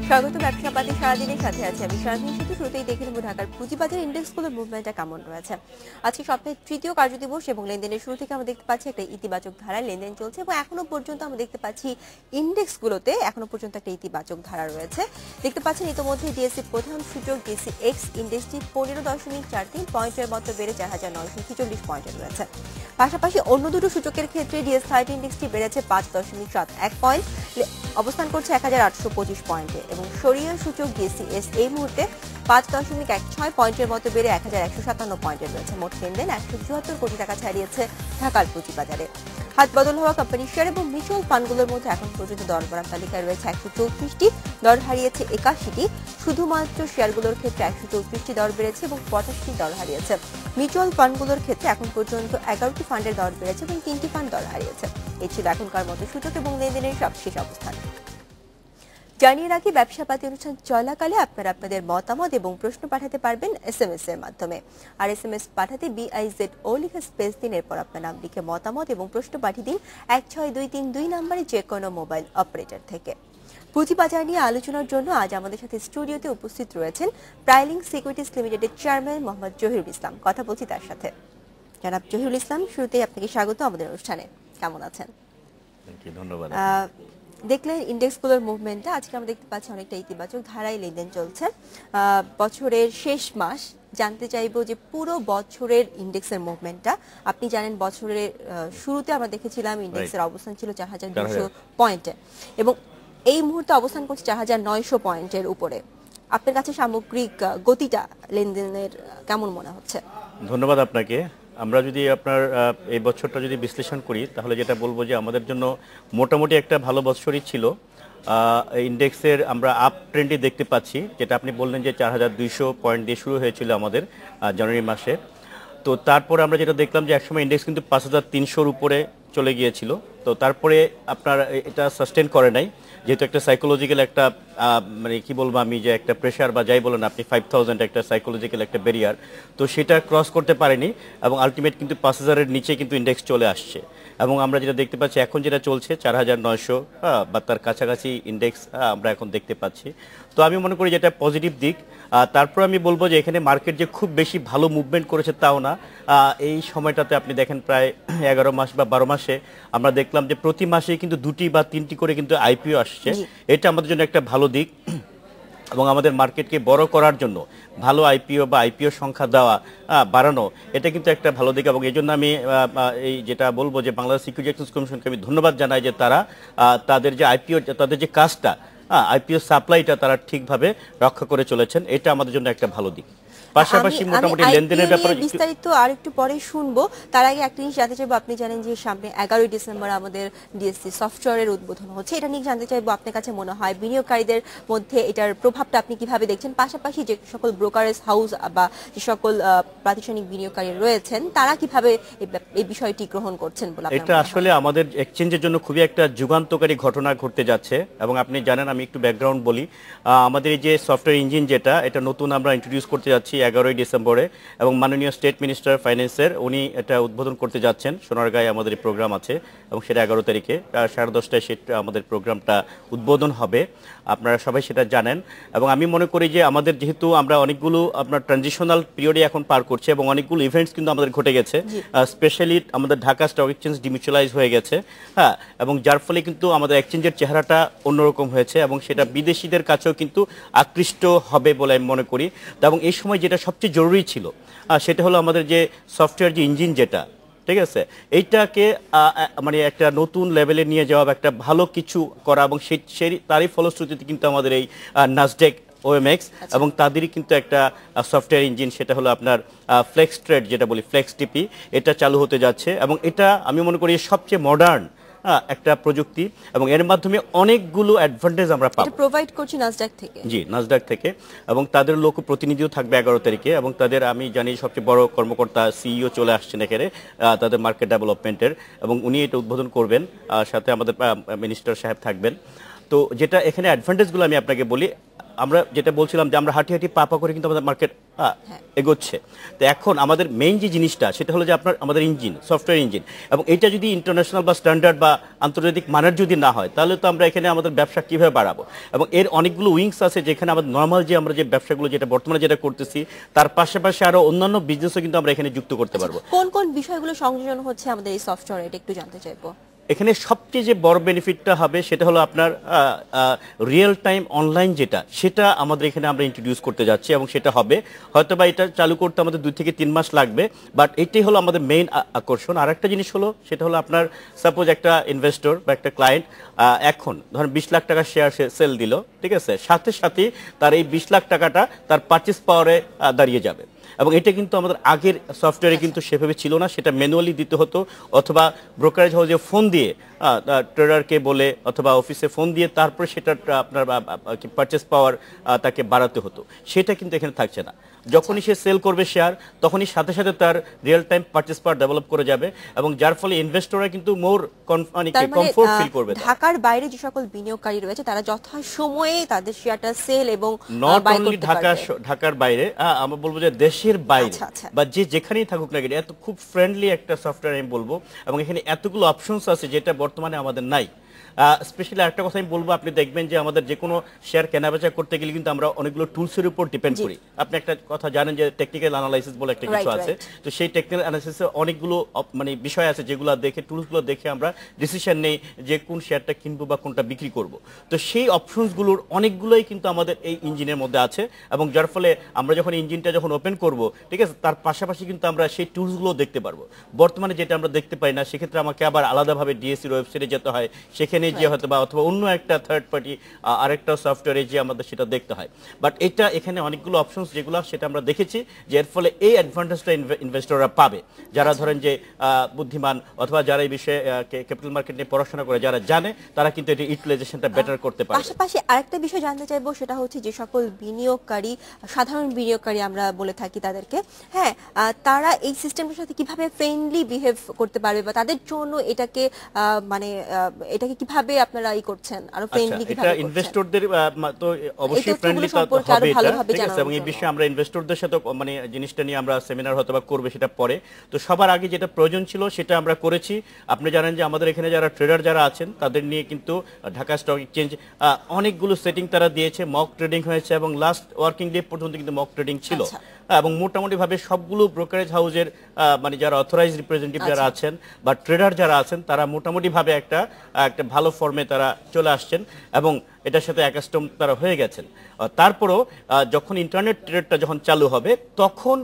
স্বাগত ব্যবসাপাতি সারাদিনের সাথে আছে আমি সারাদিন শুধু শুরুতেই দেখে নেব ঢাকার পুঁজিবাজার ইন্ডেক্সগুলোর মুভমেন্টটা কেমন রয়েছে। আজকে সপ্তাহের তৃতীয় কার্যদিবস এবং লেনদেনের শুরু থেকে আমরা দেখতে পাচ্ছি একটা ইতিবাচক ধারায় লেনদেন চলছে এবং এখনো পর্যন্ত আমরা দেখতে পাচ্ছি ইন্ডেক্সগুলোতে এখনো পর্যন্ত একটা ইতিবাচক ধারা রয়েছে। দেখতে পাচ্ছেন ইতিমধ্যে ডিএসসি প্রধান সূচক ডিএসসি এক্স ইন্ডেক্সটি 15.43 পয়েন্টের মতো বেড়ে 4,946 পয়েন্টে রয়েছে। পাশাপাশি অন্য দুটো সূচকের ক্ষেত্রে ডিএস30 ইন্ডেক্সটি বেড়েছে 5.71 পয়েন্ট, অবস্থান করছে 1,825 পয়েন্টে এবং সরিয়া সূচক ডিএসসিএস এই মুহূর্তে 5.16 পয়েন্টের মতো বেড়ে 1,157 পয়েন্টে রয়েছে। মোট লেনদেন 174 কোটি টাকা ছাড়িয়েছে ঢাকার পুঁজিবাজারে। হাত বদল হওয়া কোম্পানি শেয়ার এবং মিউচুয়াল ফান্ডগুলোর মধ্যে এখন পর্যন্ত দর বাড়ার তালিকায় রয়েছে 134টি, দর হারিয়েছে 81টি। শুধুমাত্র শেয়ারগুলোর ক্ষেত্রে 134টি দর বেড়েছে এবং 85টি দর হারিয়েছে। মিউচুয়াল ফান্ডগুলোর ক্ষেত্রে এখন পর্যন্ত 11টি ফান্ডের দর বেড়েছে এবং 3টি ফান্ড দর হারিয়েছে। এই ছিল এখনকার মতো সূচক এবং লেনদেনের সবশেষ অবস্থান। জানিয়ে রাখি, ব্যবসাপাতি অনুষ্ঠান চলাকালে আপনারা আপনাদের মতামত এবং প্রশ্ন পাঠাতে পারবেন এসএমএস এর মাধ্যমে। আর এসএমএস পাঠাতে BIZO লিখে স্পেস দিন, এরপর আপনার নাম লিখে মতামত এবং প্রশ্ন পাঠিয়ে দিন 16232 নম্বরে যে কোনো মোবাইল অপারেটর থেকে। পুঁজিবাজার নিয়ে আলোচনার জন্য আজ আমাদের সাথে স্টুডিওতে উপস্থিত রয়েছেন প্রাইলিং সিকিউরিটিজ লিমিটেডের চেয়ারম্যান মোহাম্মদ জহিরুল ইসলাম। কথা বলছি তার সাথে। জনাব জহিরুল ইসলাম, শুরুতেই আপনাকে স্বাগত আমাদের অনুষ্ঠানে। কেমন আছেন? ধন্যবাদ। দেখলেন ইন্ডেক্সগুলোর মুভমেন্টটা, আজকে আমরা দেখতে পাচ্ছি অনেকটা ইতিবাচক ধারায় লেনদেন চলছে। বছরের শেষ মাস, জানতে চাইবো যে পুরো বছরের ইন্ডেক্সের মুভমেন্টটা। আপনি জানেন বছরের শুরুতে আমরা দেখেছিলাম ইন্ডেক্সের অবস্থান ছিল 4,200 পয়েন্টে এবং এই মুহূর্তে অবস্থান করছে 4,900 পয়েন্টের উপরে। আপনার কাছে সামগ্রিক গতিটা লেনদেনের কেমন মনে হচ্ছে? ধন্যবাদ আপনাকে। আমরা যদি আপনার এই বছরটা যদি বিশ্লেষণ করি তাহলে যেটা বলবো যে আমাদের জন্য মোটামুটি একটা ভালো বছরই ছিল। ইন্ডেক্সের আমরা আপ ট্রেন্ডই দেখতে পাচ্ছি, যেটা আপনি বললেন যে 4,200 পয়েন্ট দিয়ে শুরু হয়েছিল আমাদের জানুয়ারি মাসে। তো তারপরে আমরা যেটা দেখলাম যে একসময় ইন্ডেক্স কিন্তু 5,300-র উপরে চলে গিয়েছিল। তো তারপরে আপনার এটা সাস্টেন করে নাই, যেহেতু একটা সাইকোলজিক্যাল একটা মানে কি বলবো আমি, যে একটা প্রেশার বা যাই বলেন আপনি 5,000 একটা সাইকোলজিক্যাল একটা ব্যারিয়ার, তো সেটা ক্রস করতে পারেনি এবং আলটিমেট কিন্তু 5,000-এর নিচে কিন্তু ইন্ডেক্স চলে আসছে। এবং আমরা যেটা দেখতে পাচ্ছি এখন যেটা চলছে 4,900 বা তার কাছাকাছি ইন্ডেক্স আমরা এখন দেখতে পাচ্ছি। তো আমি মনে করি যেটা পজিটিভ দিক। তারপর আমি বলবো যে এখানে মার্কেট যে খুব বেশি ভালো মুভমেন্ট করেছে তাও না। এই সময়টাতে আপনি দেখেন প্রায় 11 মাস বা 12 মাসে আমরা দেখলাম যে প্রতি মাসে কিন্তু 2টি বা 3টি করে কিন্তু আইপিও আসছে। এটা আমাদের জন্য একটা ভালো দিক এবং আমাদের মার্কেটকে বড় করার জন্য ভালো আইপিও বা আইপিও সংখ্যা দেওয়া বাড়ানো, এটা কিন্তু একটা ভালো দিক। এবং এই জন্য আমি এই যেটা বলবো যে বাংলাদেশ সিকিউরিটি এক্সচেঞ্জ কমিশনকে আমি ধন্যবাদ জানাই যে তারা তাদের যে আইপিও, তাদের যে কাজটা, আইপিও সাপ্লাইটা তারা ঠিকভাবে রক্ষা করে চলেছেন। এটা আমাদের জন্য একটা ভালো দিক। পাশাপাশি মোটামুটি লেনদেনের ব্যাপারে বিস্তারিত আরেকটু পরে শুনবো। তার আগে একটা জিনিস জানতে চাইবো, আপনি জানেন যে সামনে 11ই ডিসেম্বর আমাদের ডিএসসি সফটওয়্যারের উদ্বোধন হচ্ছে, এটা নিয়ে জানতে চাইবো আপনার কাছে মনে হয় বিনিয়োগকারীদের মধ্যে এটার প্রভাবটা আপনি কিভাবে দেখছেন? পাশাপাশি যে সকল ব্রোকারেজ হাউস বা যে সকল প্রাতিষ্ঠানিক বিনিয়োগকারী রয়েছেন তারা কিভাবে এই বিষয়টি গ্রহণ করছেন বলে? এটা আসলে আমাদের এক্সচেঞ্জের জন্য খুবই একটা যুগান্তকারী ঘটনা ঘটতে যাচ্ছে। এবং আপনি জানেন, আমি একটু ব্যাকগ্রাউন্ড বলি, আমাদের এই যে সফটওয়্যার ইঞ্জিন যেটা, এটা নতুন আমরা ইন্ট্রোডিউস করতে যাচ্ছি 11ই ডিসেম্বরে এবং মাননীয় স্টেট মিনিস্টার ফাইন্যান্সের উনি এটা উদ্বোধন করতে যাচ্ছেন। সোনারগাঁয়ে আমাদের এই প্রোগ্রাম আছে এবং সেটা 11 তারিখে 10:30টায় সেটা আমাদের প্রোগ্রামটা উদ্বোধন হবে, আপনারা সবাই সেটা জানেন। এবং আমি মনে করি যে আমাদের যেহেতু আমরা অনেকগুলো আপনার ট্রানজিশনাল পিরিয়ডে এখন পার করছি এবং অনেকগুলো ইভেন্টস কিন্তু আমাদের ঘটে গেছে, স্পেশালি আমাদের ঢাকা স্টক এক্সচেঞ্জ ডিমিউচুয়ালাইজ হয়ে গেছে, এবং যার ফলে কিন্তু আমাদের এক্সচেঞ্জের চেহারাটা অন্যরকম হয়েছে এবং সেটা বিদেশিদের কাছেও কিন্তু আকৃষ্ট হবে বলে আমি মনে করি। এবং এই সময় যেটা সবচেয়ে জরুরি ছিল সেটা হলো আমাদের যে সফটওয়্যার যে ইঞ্জিন যেটা, ঠিক আছে, এইটাকে মানে একটা নতুন লেভেলে নিয়ে যাওয়া, একটা ভালো কিছু করা এবং সেই তারই ফলশ্রুতিতে কিন্তু আমাদের এই নাসডেক OMX এবং তাদেরই কিন্তু একটা সফটওয়্যার ইঞ্জিন, সেটা হলো আপনার ফ্লেক্স ট্রেড যেটা বলি, ফ্লেক্স টিপি, এটা চালু হতে যাচ্ছে। এবং এটা আমি মনে করি সবচেয়ে মডার্ন একটা প্রযুক্তি এবং এর মাধ্যমে অনেকগুলো অ্যাডভান্টেজ আমরা পাবো। এটা প্রোভাইড করছি নাসডাক থেকে। জি, নাসডাক থেকে। এবং তাদের লোক প্রতিনিধিও থাকবে 11 তারিখে এবং তাদের আমি জানি সবচেয়ে বড় কর্মকর্তা সিইও চলে আসছেন এখানে তাদের মার্কেট ডেভেলপমেন্টের, এবং উনি এটা উদ্বোধন করবেন, সাথে আমাদের মিনিস্টার সাহেব থাকবেন। তো যেটা এখানে অ্যাডভান্টেজগুলো আমি আপনাকে বলি, আমরা যেটা বলছিলাম যে আমরা হাঁটি হাঁটি পা পা করে কিন্তু আমাদের মার্কেট এগোচ্ছে। তো এখন আমাদের মেইন যে জিনিসটা সেটা হলো যে আমাদের ইঞ্জিন, সফটওয়্যার ইঞ্জিন, এবং এটা যদি ইন্টারন্যাশনাল বা স্ট্যান্ডার্ড বা আন্তর্জাতিক মানের যদি না হয় তাহলে তো আমরা এখানে আমাদের ব্যবসা কিভাবে বাড়াবো। এবং এর অনেকগুলো উইংস আছে যেখানে আমাদের নর্মাল যে আমরা যে ব্যবসাগুলো যেটা বর্তমানে যেটা করতেছি তার পাশাপাশি আরো অন্যান্য বিজনেসও কিন্তু আমরা এখানে যুক্ত করতে পারবো। কোন কোন বিষয়গুলো সংযোজন হচ্ছে আমাদের এই সফটওয়্যারে, এটা একটু জানতে চাইবো। এখানে সবচেয়ে যে বড় বেনিফিটটা হবে সেটা হলো আপনার রিয়েল টাইম অনলাইন যেটা, সেটা আমাদের এখানে আমরা ইন্ট্রোডিউস করতে যাচ্ছি, এবং সেটা হবে হয়তো বা এটা চালু করতে আমাদের 2 থেকে 3 মাস লাগবে, বাট এটাই হলো আমাদের মেইন আকর্ষণ। আর একটা জিনিস হলো সেটা হলো আপনার সাপোজ একটা ইনভেস্টর বা একটা ক্লায়েন্ট এখন ধরেন 20 লাখ টাকা শেয়ার সেল দিল, ঠিক আছে, সাথে সাথে তার এই 20 লাখ টাকাটা তার পারচেস পাওয়ারে দাঁড়িয়ে যাবে। এবং এটা কিন্তু আমাদের আগের সফটওয়্যারে কিন্তু সেভাবে ছিল না, সেটা ম্যানুয়ালি দিতে হতো, অথবা ব্রোকারেজ হাউসে ফোন দিয়ে ট্রেডারকে বলে অথবা অফিসে ফোন দিয়ে তারপরে সেটা আপনার পারচেস পাওয়ার তাকে বাড়াতে হতো। সেটা কিন্তু এখানে থাকছে না। যখনই সে সেল করবে শেয়ার তখনই সাথে সাথে তার real time purchase power develop করে যাবে, এবং যার ফলে ইনভেস্টররা কিন্তু মোর কমফোর্ট ফিল করবে। ঢাকার বাইরে যে সকল বিনিয়োগকারী রয়েছে তারা যথাসময়ে তাদের শেয়ারটা সেল এবং নট বাই অনলি করতে পারবে। ঢাকার বাইরে, আমরা বলবো যে দেশের বাইরে বা যে যেখানেই থাকুক না কেন, এত খুব ফ্রেন্ডলি একটা সফটওয়্যার আমি বলবো, এবং এখানে এতগুলো অপশনস আছে যেটা বর্তমানে আমাদের নাই। স্পেশালি একটা কথা আমি বলবো, আপনি দেখবেন যে আমাদের যে কোনো শেয়ার কেনাবেচা করতে গেলে কিন্তু আমরা অনেকগুলো টুলসের উপর ডিপেন্ড করি। আপনি একটা কথা জানেন যে টেকনিক্যাল অ্যানালাইসিস বলে একটা কিছু আছে, তো সেই টেকনিক্যাল অ্যানালাইসিসে অনেকগুলো মানে বিষয় আছে যেগুলো দেখে, টুলসগুলো দেখে আমরা ডিসিশন নেই যে কোন শেয়ারটা কিনবো বা কোনটা বিক্রি করব। তো সেই অপশনসগুলোর অনেকগুলোই কিন্তু আমাদের এই ইঞ্জিনের মধ্যে আছে, এবং যার ফলে আমরা যখন ইঞ্জিনটা যখন ওপেন করব, ঠিক আছে, তার পাশাপাশি কিন্তু আমরা সেই টুলসগুলো দেখতে পারবো। বর্তমানে যেটা আমরা দেখতে পাই না, সেক্ষেত্রে আমাকে আবার আলাদাভাবে ডিএসসির ওয়েবসাইটে যেতে হয়, সেখানে যে হয়তো বা অথবা অন্য একটা থার্ড পার্টি আরেকটা সফটওয়্যারে যে আমাদের সেটা দেখতে হয়। বাট এটা এখানে অনেকগুলো অপশনস যেগুলো সেটা আমরা দেখেছি, যে এর ফলে এই অ্যাডভান্টেজটা ইনভেস্টররা পাবে যারা ধরেন যে বুদ্ধিমান অথবা যারা এই বিষয়ে ক্যাপিটাল মার্কেট নিয়ে পড়াশোনা করে, যারা জানে, তারা কিন্তু এটা ইউটিলাইজেশনটা বেটার করতে পারে। পাশাপাশি আরেকটা বিষয় জানতে চাইবো, সেটা হচ্ছে যে সকল বিনিয়োগকারী, সাধারণ বিনিয়োগকারী আমরা বলে থাকি তাদেরকে, হ্যাঁ, তারা এই সিস্টেমটার সাথে কিভাবে ফ্রেন্ডলি বিহেভ করতে পারবে, বা তাদের জন্য এটাকে মানে এটাকে কিভাবে আপনারা করছেন আরো ফ্রেন্ডলি কিভাবে করছেন? এটা ইনভেস্টরদের তো অবশ্যই ফ্রেন্ডলি হবে এটা, ঠিক আছে, এবং এই বিষয়ে আমরা ইনভেস্টরদের সাথে মানে জিনিসটা নিয়ে আমরা সেমিনার হয়তো বা করবে, সেটা পরে। তো সবার আগে যেটা প্রয়োজন ছিল সেটা আমরা করেছি। আপনি জানেন যে আমাদের এখানে যারা ট্রেডার যারা আছেন তাদের নিয়ে কিন্তু ঢাকা স্টক এক্সচেঞ্জ অনেকগুলো সেটিং তারা দিয়েছে, মক ট্রেডিং হয়েছে, এবং লাস্ট ওয়ার্কিং ডে পর্যন্ত কিন্তু মক ট্রেডিং ছিল। এবং মোটামুটি ভাবে সবগুলো ব্রোকারেজ হাউসের মানে যারা অথরাইজড রিপ্রেজেন্টেটিভ যারা আছেন বা ট্রেডার যারা আছেন তারা মোটামুটি ভাবে একটা ভালো ফর্মে তারা চলে আসছেন, এবং এটার সাথে অ্যাকাস্টম তারা হয়ে গেছেন। তারপরও যখন ইন্টারনেট ট্রেডটা যখন চালু হবে তখন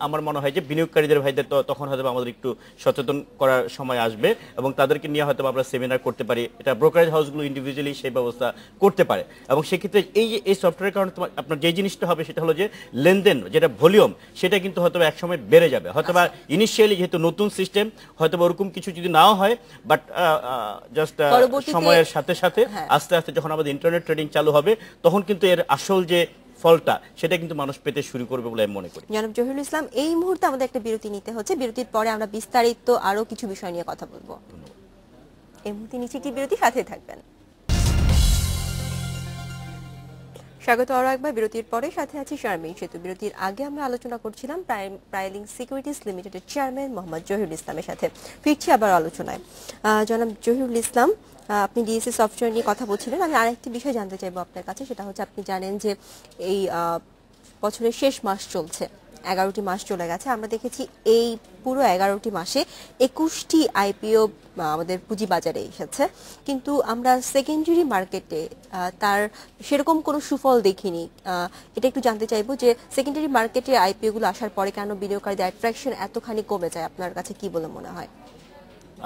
আমার মনে হয় যে বিনিয়োগকারীদের ভাইদের তখন হয়তো আমাদের একটু সচেতন করার সময় আসবে, এবং তাদেরকে নিয়ে হয়তো আমরা সেমিনার করতে পারি। এটা ব্রোকারেজ হাউসগুলো ইন্ডিভিজুয়ালি সেই ব্যবস্থা করতে পারে, এবং সেক্ষেত্রে এই সফটওয়্যারের কারণে আপনার যে জিনিসটা হবে সেটা হলো যে লেনদেন যেটা ভলিউম সেটা কিন্তু হয়তো একসময় বেড়ে যাবে। হয়তো বা ইনিশিয়ালি যেহেতু নতুন সিস্টেম হয়তো ওরকম কিছু যদি নাও হয়, বাট জাস্ট সময়ের সাথে সাথে আস্তে আস্তে যখন আমাদের ইন্টারনেট ট্রেডিং চালু হবে তখন কিন্তু এর আসল যে ফলটা সেটা কিন্তু মানুষ পেতে শুরু করবে বলে আমি মনে করি। জনাব জহিরুল ইসলাম, এই মুহূর্তে আমাদের একটা বিরতি নিতে হচ্ছে, বিরতির পরে আমরা বিস্তারিত আরো কিছু বিষয় নিয়ে কথা বলবো। এই মুহূর্তে নিচে একটি বিরতি, সাথে থাকবেন। স্বাগত আরো একবার বিরতির পরে, সাথে আছি শারমিন সেতু। বিরতির আগে আমরা আলোচনা করছিলাম প্রাইলিং সিকিউরিটিজ লিমিটেডের চেয়ারম্যান মোহাম্মদ জহিরুল ইসলামের সাথে। ফিরছি আবার আলোচনায়। জনাব জহিরুল ইসলাম, আপনি ডিএসসি সফটওয়্যার নিয়ে কথা বলছিলেন। আমি আরেকটি বিষয় জানতে চাইবো আপনার কাছে, সেটা হচ্ছে আপনি জানেন যে এই বছরের শেষ মাস চলছে, 11টি মাস চলে গেছে। আমরা দেখেছি এই পুরো 11টি মাসে 21টি আইপিও আমাদের পুঁজিবাজারে এসেছে, কিন্তু আমরা সেকেন্ডারি মার্কেটে তার সেরকম কোনো সুফল দেখিনি। এটা একটু জানতে চাইবো যে সেকেন্ডারি মার্কেটে আইপিও গুলো আসার পরে কেন বিনিয়োগকারীদের অ্যাট্রাকশন এতখানি কমে যায়, আপনার কাছে কি বলে মনে হয়?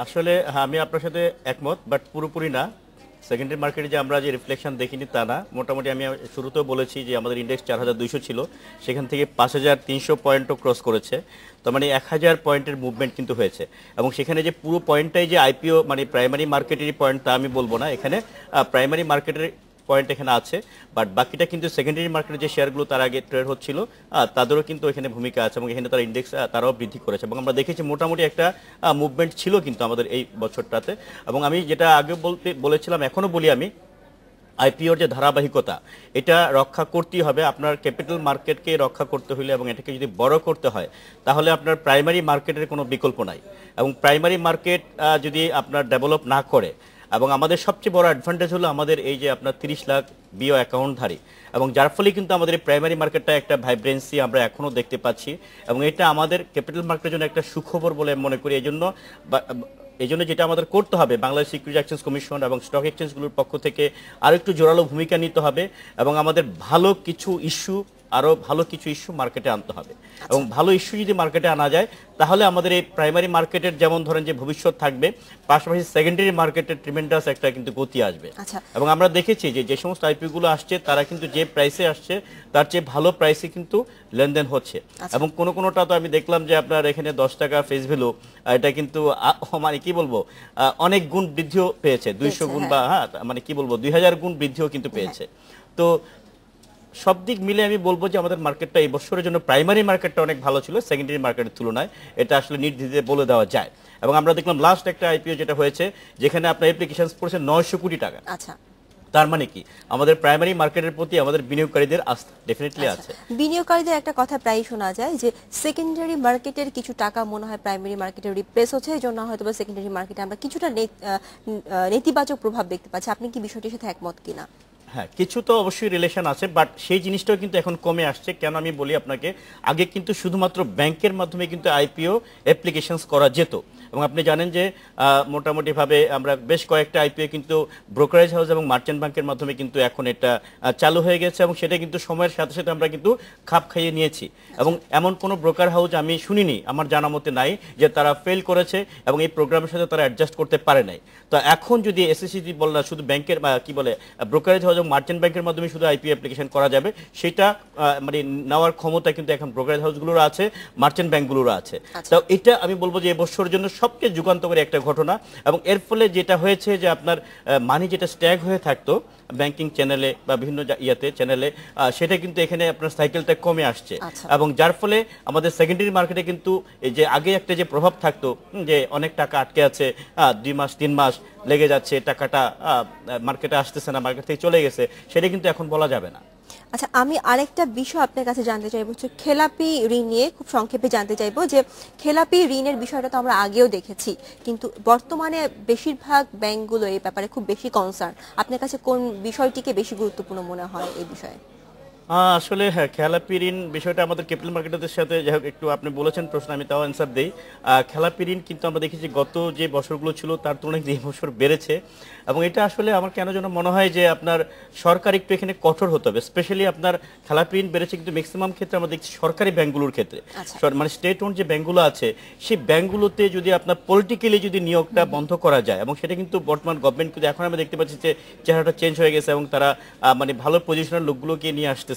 আসলে আমি আপনার সাথে একমত, বাট পুরোপুরি না। সেকেন্ডারি মার্কেটে যে আমরা যে রিফ্লেকশন দেখিনি তা না। মোটামুটি আমি শুরুতেও বলেছি যে আমাদের ইন্ডেক্স 4200 ছিল, সেখান থেকে 5300 পয়েন্টও ক্রস করেছে। তো মানে 1000 পয়েন্টের মুভমেন্ট কিন্তু হয়েছে, এবং সেখানে যে পুরো পয়েন্টটাই যে আইপিও মানে প্রাইমারি মার্কেটেরই পয়েন্ট তা আমি বলবো না। এখানে প্রাইমারি মার্কেটের পয়েন্ট এখানে আছে, বাট বাকিটা কিন্তু সেকেন্ডারি মার্কেটে যে শেয়ারগুলো তার আগে ট্রেড হচ্ছিল তাদেরও কিন্তু এখানে ভূমিকা আছে, এবং এখানে তারা ইন্ডেক্স তারাও বৃদ্ধি করেছে, এবং আমরা দেখেছি মোটামুটি একটা মুভমেন্ট ছিল কিন্তু আমাদের এই বছরটাতে। এবং আমি যেটা আগে বলেছিলাম এখনো বলি আমি আইপিওর যে ধারাবাহিকতা এটা রক্ষা করতেই হবে। আপনার ক্যাপিটাল মার্কেটকে রক্ষা করতে হলে এবং এটাকে যদি বড় করতে হয় তাহলে আপনার প্রাইমারি মার্কেটের কোনো বিকল্প নাই। এবং প্রাইমারি মার্কেট যদি আপনার ডেভেলপ না করে, এবং আমাদের সবচেয়ে বড় অ্যাডভান্টেজ হলো আমাদের এই যে আপনার 30 লাখ বিও অ্যাকাউন্টধারী, এবং যার ফলে কিন্তু আমাদের এই প্রাইমারি মার্কেটটা একটা ভাইব্রেন্সি আমরা এখনও দেখতে পাচ্ছি, এবং এটা আমাদের ক্যাপিটাল মার্কেটের জন্য একটা সুখবর বলে মনে করি। এই জন্য যেটা আমাদের করতে হবে, বাংলাদেশ সিকিউরিটি এক্সচেঞ্জ কমিশন এবং স্টক এক্সচেঞ্জগুলোর পক্ষ থেকে আরও একটু জোরালো ভূমিকা নিতে হবে, এবং আমাদের আরো ভালো কিছু ইস্যু মার্কেটে আনতে হবে। এবং ভালো ইস্যু যদি মার্কেটে আনা যায় তাহলে আমাদের এই প্রাইমারি মার্কেটের যেমন ধরেন যে ভবিষ্যৎ থাকবে, পাশাপাশি সেকেন্ডারি মার্কেটের ট্রিমেন্ডাস একটা কিন্তু গতি আসবে। এবং আমরা দেখেছি যে সমস্ত আইপি গুলো আসছে তারা কিন্তু যে প্রাইসে আসছে তার চেয়ে ভালো প্রাইসে কিন্তু লেনদেন হচ্ছে। এবং কোনোটা তো আমি দেখলাম যে আপনার এখানে 10 টাকা ফেস ভ্যালু, এটা কিন্তু মানে কি বলবো অনেক গুণ বৃদ্ধিও পেয়েছে, 200 গুণ বা মানে কি বলবো 2000 গুণ বৃদ্ধিও কিন্তু পেয়েছে। তো সব দিক মিলে আমি বলবো যে আমাদের মার্কেটটা এই বছরের জন্য প্রাইমারি মার্কেটটা অনেক ভালো ছিল সেকেন্ডারি মার্কেটের তুলনায়, এটা আসলে নির্দ্বিধায় বলে দেওয়া যায়। এবং আমরা দেখলাম লাস্ট একটা আইপিও যেটা হয়েছে যেখানে আপনার অ্যাপ্লিকেশন পড়েছে 900 কোটি টাকা। তার মানে কি আমাদের প্রাইমারি মার্কেটের প্রতি আমাদের বিনিয়োগকারীদের আস্থা ডেফিনেটলি আছে। বিনিয়োগকারীদের একটা কথা প্রায় শোনা যায় যে সেকেন্ডারি মার্কেটের কিছু টাকা মনে হয় প্রাইমারি মার্কেটে রিপ্লেস হচ্ছে, এই জন্য হয়তো বা সেকেন্ডারি মার্কেটে আমরা কিছুটা নেতিবাচক প্রভাব দেখতে পাচ্ছি। আপনি কি বিষয়টির সাথে একমত কিনা? হ্যাঁ, কিছু তো অবশ্যই রিলেশন আছে, বাট সেই জিনিসটাও কিন্তু এখন কমে আসছে। কেন আমি বলি আপনাকে, আগে কিন্তু শুধুমাত্র ব্যাংকের মাধ্যমে কিন্তু আইপিও অ্যাপ্লিকেশনস করা যেত, এবং আপনি জানেন যে মোটামুটিভাবে আমরা বেশ কয়েকটা আইপিও কিন্তু ব্রোকারেজ হাউস এবং মার্চেন্ট ব্যাংকের মাধ্যমে কিন্তু এখন এটা চালু হয়ে গেছে, এবং সেটা কিন্তু সময়ের সাথে সাথে আমরা কিন্তু খাপ খাইয়ে নিয়েছি। এবং এমন কোনো ব্রোকার হাউস আমি শুনিনি, আমার জানা মতে নাই, যে তারা ফেল করেছে এবং এই প্রোগ্রামের সাথে তারা অ্যাডজাস্ট করতে পারে নাই। তো এখন যদি এসএসসি বল না, শুধু ব্যাংকের কি বলে ব্রোকারেজ হাউস এবং মার্চেন্ট ব্যাংকের মাধ্যমে শুধু আইপিও অ্যাপ্লিকেশন করা যাবে, সেটা মানে নেওয়ার ক্ষমতা কিন্তু এখন ব্রোকারেজ হাউসগুলোর আছে, মার্চেন্ট ব্যাংকগুলোর আছে। তো এটা আমি বলবো যে এবছরের জন্য সবচেয়ে যুগান্তকারী একটা ঘটনা। এবং এর ফলে যেটা হয়েছে যে আপনার মানি যেটা স্ট্যাগ হয়ে থাকতো ব্যাংকিং চ্যানেলে বা বিভিন্ন চ্যানেলে, সেটা কিন্তু এখানে আপনার সাইকেলটা কমে আসছে। এবং যার ফলে আমাদের সেকেন্ডারি মার্কেটে কিন্তু এই যে আগে একটা যে প্রভাব থাকতো যে অনেক টাকা আটকে আছে, 2 মাস 3 মাস লেগে যাচ্ছে, টাকাটা মার্কেটে আসতেছে না, মার্কেট থেকে চলে গেছে, সেটা কিন্তু এখন বলা যাবে না। আচ্ছা, আমি আরেকটা বিষয় আপনার কাছে জানতে চাইবো, হচ্ছে খেলাপি ঋণ নিয়ে খুব সংক্ষেপে জানতে চাইবো যে খেলাপি ঋণের বিষয়টা তো আমরা আগেও দেখেছি, কিন্তু বর্তমানে বেশিরভাগ ব্যাংকগুলো এই ব্যাপারে খুব বেশি কনসার্ন। আপনার কাছে কোন বিষয়টিকে বেশি গুরুত্বপূর্ণ মনে হয় এই বিষয়ে? আসলে হ্যাঁ, খেলাপি ঋণ বিষয়টা আমাদের ক্যাপিটাল মার্কেটের সাথে যাই হোক একটু আপনি বলেছেন প্রশ্ন, আমি তাও অ্যান্সার দিই। খেলাপি ঋণ কিন্তু আমরা দেখেছি গত যে বছরগুলো ছিল তার তুলনায় এই বছর বেড়েছে, এবং এটা আসলে আমার কেন যেন মনে হয় যে আপনার সরকার একটু এখানে কঠোর হতে হবে। স্পেশালি আপনার খেলাপি ঋণ বেড়েছে কিন্তু ম্যাক্সিমাম ক্ষেত্রে আমরা দেখছি সরকারি ব্যাংকগুলোর ক্ষেত্রে, মানে স্টেট ওন যে ব্যাংকগুলো আছে সেই ব্যাংকগুলোতে যদি আপনার পলিটিক্যালি যদি নিয়োগটা বন্ধ করা যায়, এবং সেটা কিন্তু বর্তমান গভর্নমেন্ট কিন্তু এখন আমরা দেখতে পাচ্ছি যে চেহারাটা চেঞ্জ হয়ে গেছে, এবং তারা মানে ভালো পজিশনের লোকগুলোকে নিয়ে আসতেছে।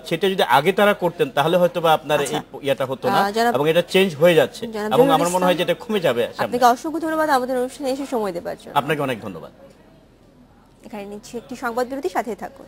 সেটা যদি আগে তারা করতেন তাহলে হয়তো বা আপনার এই ইয়াটা হতো না, এবং এটা চেঞ্জ হয়ে যাচ্ছে, এবং আমার মনে হয় যে এটা কমে যাবে। আপনাকে অসংখ্য ধন্যবাদ আমাদের অনুষ্ঠানে এসে সময় দেওয়ার জন্য। আপনাকে অনেক ধন্যবাদ। এখানে নিচ্ছি একটি সংবাদ বিরতি, সাথে থাকুন।